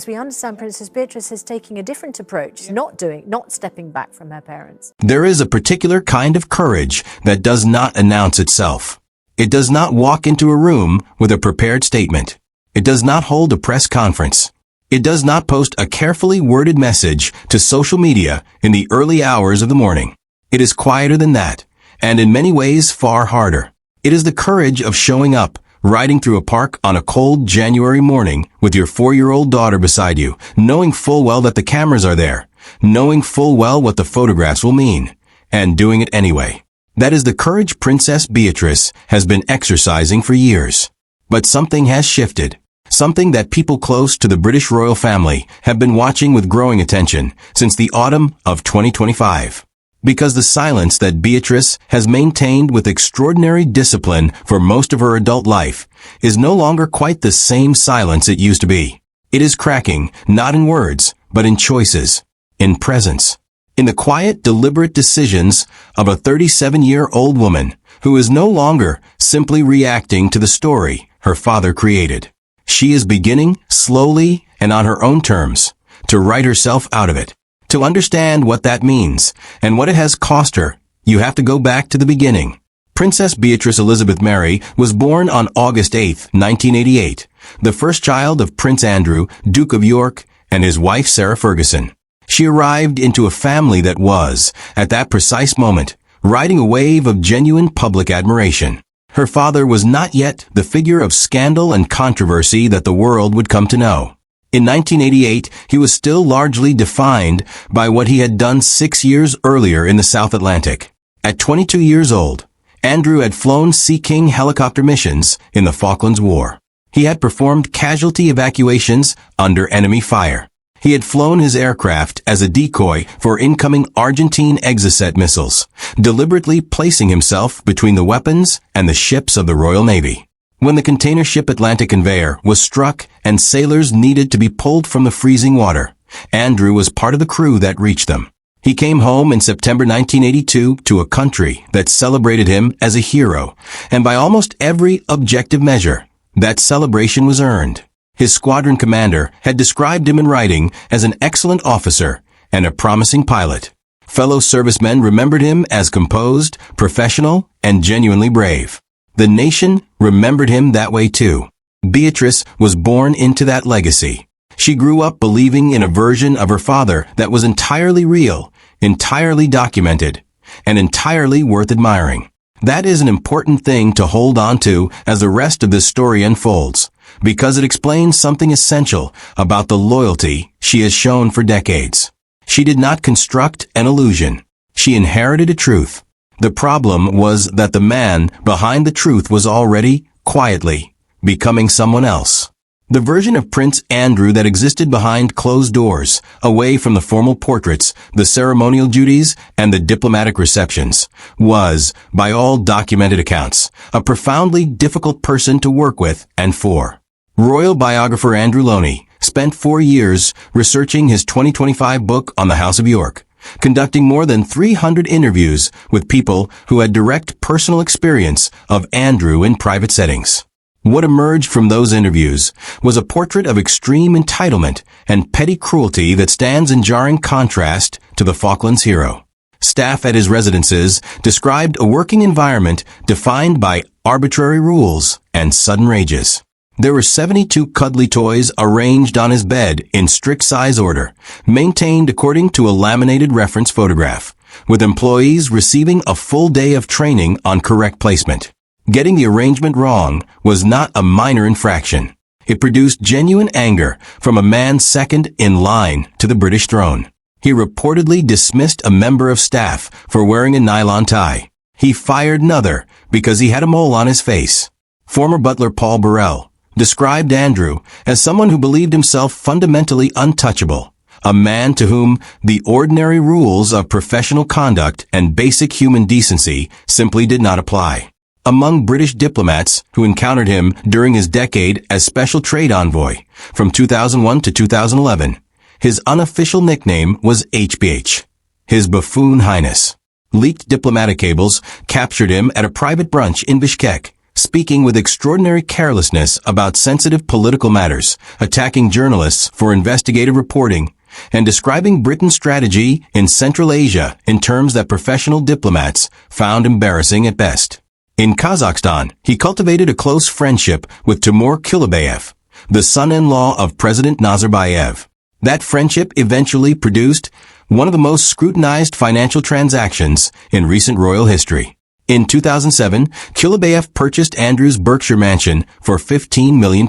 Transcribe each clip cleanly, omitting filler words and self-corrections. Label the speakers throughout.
Speaker 1: As we understand, Princess Beatrice is taking a different approach, not stepping back from her parents.
Speaker 2: There is a particular kind of courage that does not announce itself. It does not walk into a room with a prepared statement. It does not hold a press conference. It does not post a carefully worded message to social media in the early hours of the morning. It is quieter than that, and in many ways far harder. It is the courage of showing up, riding through a park on a cold January morning with your 4-year-old daughter beside you, knowing full well that the cameras are there, knowing full well what the photographs will mean, and doing it anyway. That is the courage Princess Beatrice has been exercising for years. But something has shifted. Something that people close to the British royal family have been watching with growing attention since the autumn of 2025. Because the silence that Beatrice has maintained with extraordinary discipline for most of her adult life is no longer quite the same silence it used to be. It is cracking, not in words, but in choices, in presence, in the quiet, deliberate decisions of a 37-year-old woman who is no longer simply reacting to the story her father created. She is beginning, slowly and on her own terms, to write herself out of it. To understand what that means and what it has cost her, you have to go back to the beginning. Princess Beatrice Elizabeth Mary was born on August 8, 1988, the first child of Prince Andrew, Duke of York, and his wife Sarah Ferguson. She arrived into a family that was, at that precise moment, riding a wave of genuine public admiration. Her father was not yet the figure of scandal and controversy that the world would come to know. In 1988, he was still largely defined by what he had done 6 years earlier in the South Atlantic. At 22 years old, Andrew had flown Sea King helicopter missions in the Falklands War. He had performed casualty evacuations under enemy fire. He had flown his aircraft as a decoy for incoming Argentine Exocet missiles, deliberately placing himself between the weapons and the ships of the Royal Navy. When the container ship Atlantic Conveyor was struck and sailors needed to be pulled from the freezing water, Andrew was part of the crew that reached them. He came home in September 1982 to a country that celebrated him as a hero, and by almost every objective measure, that celebration was earned. His squadron commander had described him in writing as an excellent officer and a promising pilot. Fellow servicemen remembered him as composed, professional, and genuinely brave. The nation remembered him that way too. Beatrice was born into that legacy. She grew up believing in a version of her father that was entirely real, entirely documented, and entirely worth admiring. That is an important thing to hold on to as the rest of this story unfolds, because it explains something essential about the loyalty she has shown for decades. She did not construct an illusion. She inherited a truth. The problem was that the man behind the truth was already, quietly, becoming someone else. The version of Prince Andrew that existed behind closed doors, away from the formal portraits, the ceremonial duties, and the diplomatic receptions, was, by all documented accounts, a profoundly difficult person to work with and for. Royal biographer Andrew Loney spent 4 years researching his 2025 book on the House of York, conducting more than 300 interviews with people who had direct personal experience of Andrew in private settings. What emerged from those interviews was a portrait of extreme entitlement and petty cruelty that stands in jarring contrast to the Falklands hero. Staff at his residences described a working environment defined by arbitrary rules and sudden rages. There were 72 cuddly toys arranged on his bed in strict size order, maintained according to a laminated reference photograph, with employees receiving a full day of training on correct placement. Getting the arrangement wrong was not a minor infraction. It produced genuine anger from a man second in line to the British throne. He reportedly dismissed a member of staff for wearing a nylon tie. He fired another because he had a mole on his face. Former butler Paul Burrell described Andrew as someone who believed himself fundamentally untouchable, a man to whom the ordinary rules of professional conduct and basic human decency simply did not apply. Among British diplomats who encountered him during his decade as Special Trade Envoy from 2001 to 2011, his unofficial nickname was HBH, His Buffoon Highness. Leaked diplomatic cables captured him at a private brunch in Bishkek, speaking with extraordinary carelessness about sensitive political matters, attacking journalists for investigative reporting, and describing Britain's strategy in Central Asia in terms that professional diplomats found embarrassing at best. In Kazakhstan, he cultivated a close friendship with Timur Kulibayev, the son-in-law of President Nazarbayev. That friendship eventually produced one of the most scrutinized financial transactions in recent royal history. In 2007, Kulibayev purchased Andrew's Berkshire mansion for £15 million.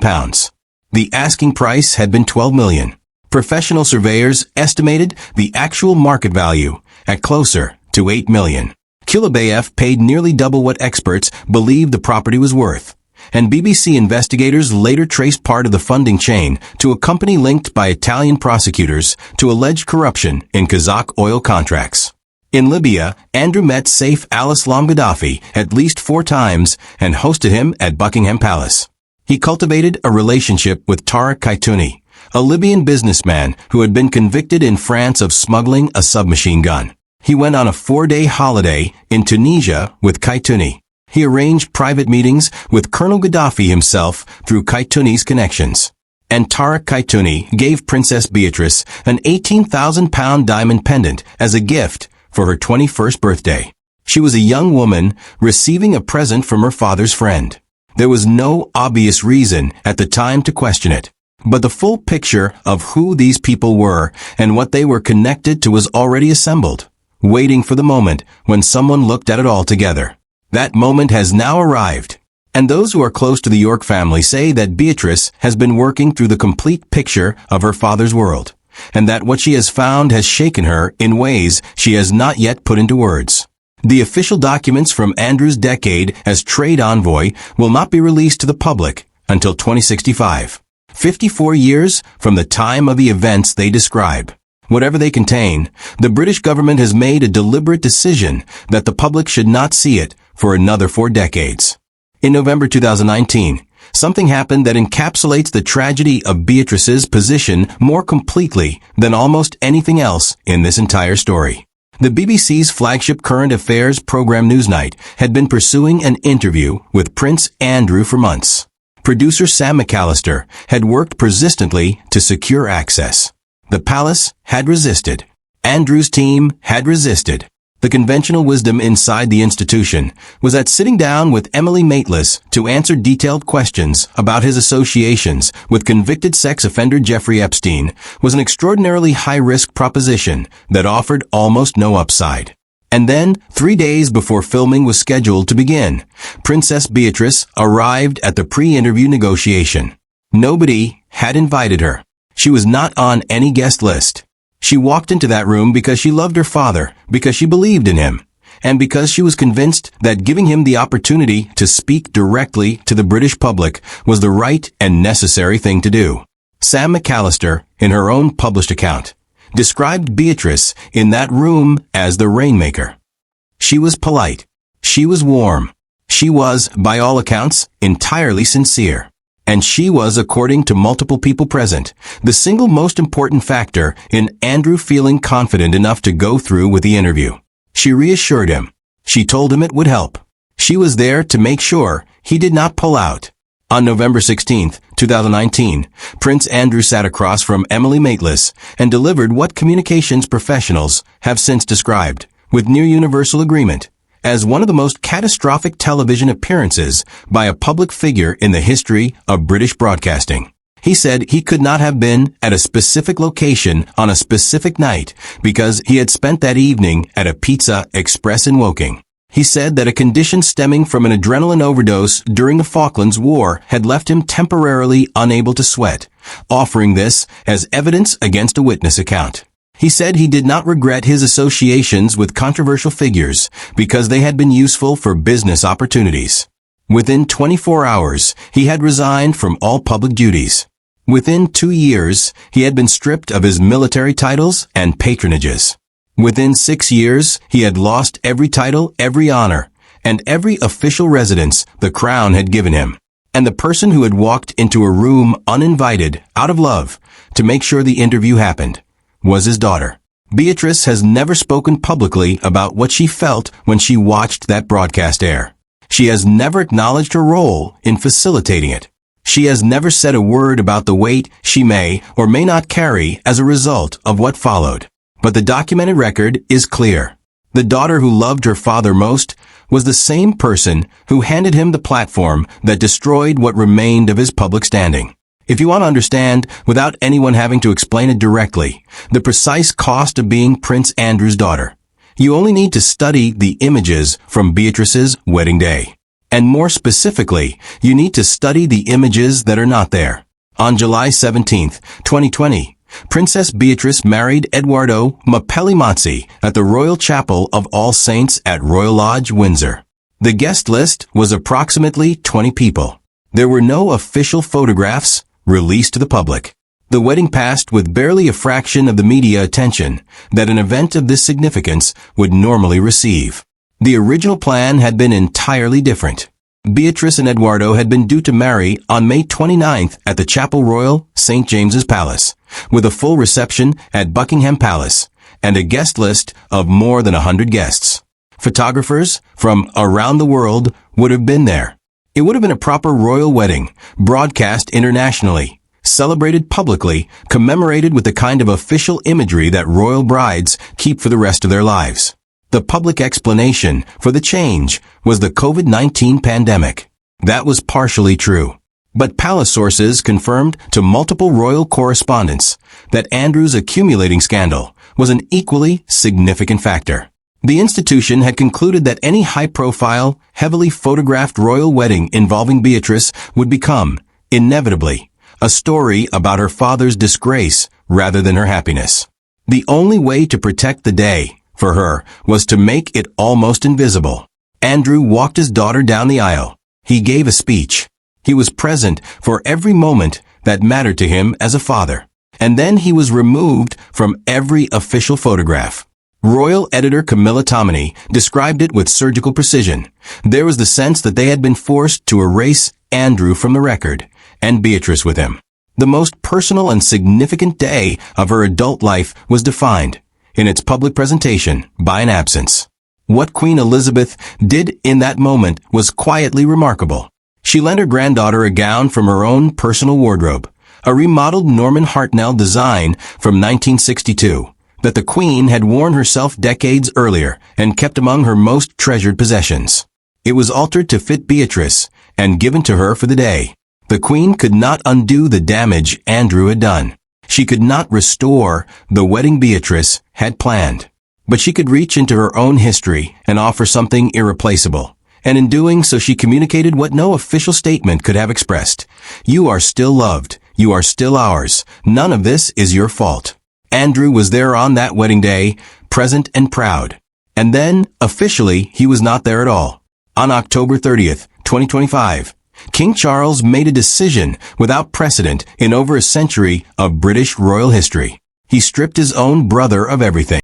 Speaker 2: The asking price had been $12 million. Professional surveyors estimated the actual market value at closer to $8 million. Kulibayev paid nearly double what experts believed the property was worth, and BBC investigators later traced part of the funding chain to a company linked by Italian prosecutors to alleged corruption in Kazakh oil contracts. In Libya, Andrew met Saif al-Islam Gaddafi at least 4 times and hosted him at Buckingham Palace. He cultivated a relationship with Tariq Kaitouni, a Libyan businessman who had been convicted in France of smuggling a submachine gun. He went on a 4-day holiday in Tunisia with Kaitouni. He arranged private meetings with Colonel Gaddafi himself through Kaitouni's connections. And Tariq Kaitouni gave Princess Beatrice an £18,000 diamond pendant as a gift for her 21st birthday. She was a young woman receiving a present from her father's friend. There was no obvious reason at the time to question it. But the full picture of who these people were and what they were connected to was already assembled, waiting for the moment when someone looked at it all together. That moment has now arrived. And those who are close to the York family say that Beatrice has been working through the complete picture of her father's world, and that what she has found has shaken her in ways she has not yet put into words. The official documents from Andrew's decade as trade envoy will not be released to the public until 2065. 54 years from the time of the events they describe. Whatever they contain, the British government has made a deliberate decision that the public should not see it for another 4 decades. In November 2019, something happened that encapsulates the tragedy of Beatrice's position more completely than almost anything else in this entire story. The BBC's flagship current affairs program Newsnight had been pursuing an interview with Prince Andrew for months. Producer Sam McAllister had worked persistently to secure access. The palace had resisted. Andrew's team had resisted. The conventional wisdom inside the institution was that sitting down with Emily Maitlis to answer detailed questions about his associations with convicted sex offender Jeffrey Epstein was an extraordinarily high-risk proposition that offered almost no upside. And then, 3 days before filming was scheduled to begin, Princess Beatrice arrived at the pre-interview negotiation. Nobody had invited her. She was not on any guest list. She walked into that room because she loved her father, because she believed in him, and because she was convinced that giving him the opportunity to speak directly to the British public was the right and necessary thing to do. Sam McAllister, in her own published account, described Beatrice in that room as the rainmaker. She was polite. She was warm. She was, by all accounts, entirely sincere. And she was, according to multiple people present, the single most important factor in Andrew feeling confident enough to go through with the interview. She reassured him. She told him it would help. She was there to make sure he did not pull out. On November 16, 2019, Prince Andrew sat across from Emily Maitlis and delivered what communications professionals have since described, with near universal agreement, as one of the most catastrophic television appearances by a public figure in the history of British broadcasting. He said he could not have been at a specific location on a specific night because he had spent that evening at a Pizza Express in Woking. He said that a condition stemming from an adrenaline overdose during the Falklands War had left him temporarily unable to sweat, offering this as evidence against a witness account. He said he did not regret his associations with controversial figures because they had been useful for business opportunities. Within 24 hours, he had resigned from all public duties. Within 2 years, he had been stripped of his military titles and patronages. Within 6 years, he had lost every title, every honor, and every official residence the crown had given him. And the person who had walked into a room uninvited, out of love, to make sure the interview happened, was his daughter. Beatrice has never spoken publicly about what she felt when she watched that broadcast air. She has never acknowledged her role in facilitating it. She has never said a word about the weight she may or may not carry as a result of what followed. But the documented record is clear. The daughter who loved her father most was the same person who handed him the platform that destroyed what remained of his public standing. If you want to understand, without anyone having to explain it directly, the precise cost of being Prince Andrew's daughter, you only need to study the images from Beatrice's wedding day. And more specifically, you need to study the images that are not there. On July 17, 2020, Princess Beatrice married Edoardo Mapelli at the Royal Chapel of All Saints at Royal Lodge, Windsor. The guest list was approximately 20 people. There were no official photographs released to the public. The wedding passed with barely a fraction of the media attention that an event of this significance would normally receive. The original plan had been entirely different. Beatrice and Edoardo had been due to marry on May 29th at the Chapel Royal, St. James's Palace, with a full reception at Buckingham Palace and a guest list of more than 100 guests. Photographers from around the world would have been there. It would have been a proper royal wedding, broadcast internationally, celebrated publicly, commemorated with the kind of official imagery that royal brides keep for the rest of their lives. The public explanation for the change was the COVID-19 pandemic. That was partially true. But palace sources confirmed to multiple royal correspondents that Andrew's accumulating scandal was an equally significant factor. The institution had concluded that any high-profile, heavily photographed royal wedding involving Beatrice would become, inevitably, a story about her father's disgrace rather than her happiness. The only way to protect the day for her was to make it almost invisible. Andrew walked his daughter down the aisle. He gave a speech. He was present for every moment that mattered to him as a father. And then he was removed from every official photograph. Royal editor Camilla Tominey described it with surgical precision. There was the sense that they had been forced to erase Andrew from the record, and Beatrice with him. The most personal and significant day of her adult life was defined, in its public presentation, by an absence. What Queen Elizabeth did in that moment was quietly remarkable. She lent her granddaughter a gown from her own personal wardrobe, a remodeled Norman Hartnell design from 1962 that the Queen had worn herself decades earlier and kept among her most treasured possessions. It was altered to fit Beatrice and given to her for the day. The Queen could not undo the damage Andrew had done. She could not restore the wedding Beatrice had planned, but she could reach into her own history and offer something irreplaceable. And in doing so, she communicated what no official statement could have expressed. You are still loved. You are still ours. None of this is your fault. Andrew was there on that wedding day, present and proud. And then, officially, he was not there at all. On October 30th, 2025, King Charles made a decision without precedent in over a century of British royal history. He stripped his own brother of everything.